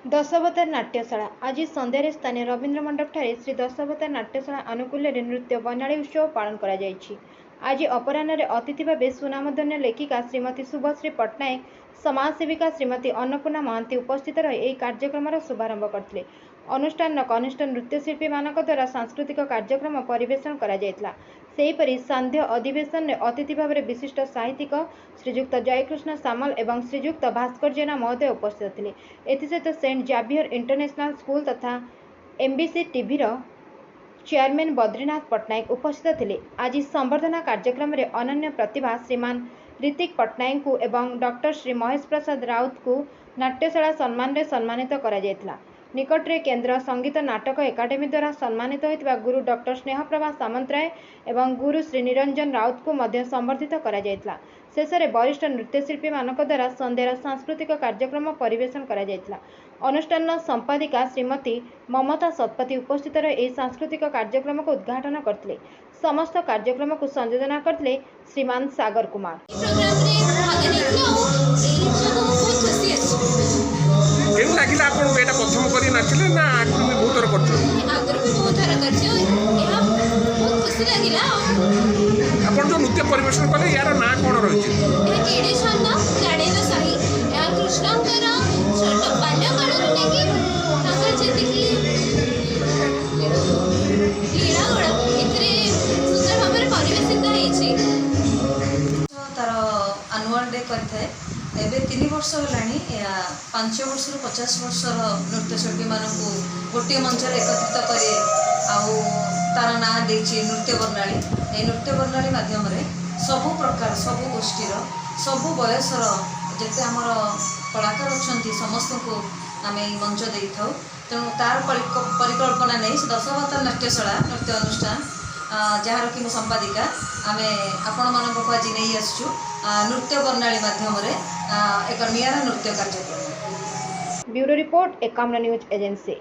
दशावतार नाट्यशाला आज संध्यारे स्थानीय रवींद्र मंडप ठारे श्री दशावतार नाट्यशाला अनुकूल नृत्य बनाड़ी उत्सव पालन करा जायछि। आज अपराह्न अतिथि भाव सुनामधन्य लेखिका श्रीमती शुभश्री पट्टनायक समाजसेविका श्रीमती अन्नपूर्णा महांती उपस्थित रही यह कार्यक्रम शुभारंभ करते। अनुष्ठान कनिष्ठ नृत्यशिल्पी मान द्वारा सांस्कृतिक कार्यक्रम परिवेषण करा जायतिला। सेहीपरि सांध्य अधिवेशन में अतिथि भाव विशिष्ट साहित्यिक श्रीजुक्त जयकृष्ण सामल एवं श्रीजुक्त भास्कर जेना महोदय उपस्थित थे। एसत सेंट जावियर इंटरनेशनल स्कूल तथा MBC TV chairman Badrinath Pattnaik उपस्थित थे। आज संबर्धना कार्यक्रम में अनन्य प्रतिभा श्रीमान ऋतिक पट्टनायक को एवं डॉक्टर श्री महेश प्रसाद राउत को नाट्यशाला सम्मान में सम्मानित करा जायतिला। निकटरे केंद्र संगीत नाटक एकाडेमी द्वारा सम्मानित होइतिबा गुरु डॉक्टर स्नेहप्रभा सामंतराय एवं गुरु श्री निरंजन राउत को मध्य संबर्धित करा जायतिला। शेषे वरिष्ठ नृत्यशिल्पी मानक द्वारा संध्यार सांस्कृतिक कार्यक्रम परिवेषण करा जायतिला। अनुष्ठान संपादिका श्रीमती ममता सतपथी उपस्थित रही सांस्कृतिक कार्यक्रम को उद्घाटन करते। समस्त कार्यक्रम को संयोजना करते श्रीमान सागर कुमार। केउ लागिला आपण बेटा प्रथम करी नाचिले ना आगु भी बहुत थर करछो आगु भी बहुत थर करछो एहा बहुत खुशी लागिला। आपण जो नृत्य परिवेषण कले यार ना कोन रहिछि ए केडे छंद गाडेलो साही या कृष्णंकर छोट बाल्य काळରୁ नेकी ताकर जेतिकी लीला गड इतरे सुंदर भाबरे परिवेषित हेछि। तार एनुअल डे करथाय एबे 3 वर्ष होलानी 5 वर्ष रु 50 वर्ष नृत्यशिल्पी मानक गोटे मंच एकत्रित करे आउ तार ना देछि नृत्य बर्णाली। ए नृत्य बर्णाली माध्यम रे सबु प्रकार सबु गोष्ठीर सबु बयसर जेते हमर कलाकार अछंती समस्त को आमे मंच देई थाउ। तेणु तार परिकल्पना नहीं दशावतार नाट्यशाला नृत्य अनुष्ठान जार कि मु संपादिका आमे आपण मानक को आज नहीं आसछु नृत्य बर्णाली माध्यम रे एक नियारा नृत्य कार्यक्रम। Bureau report Ekamra news agency.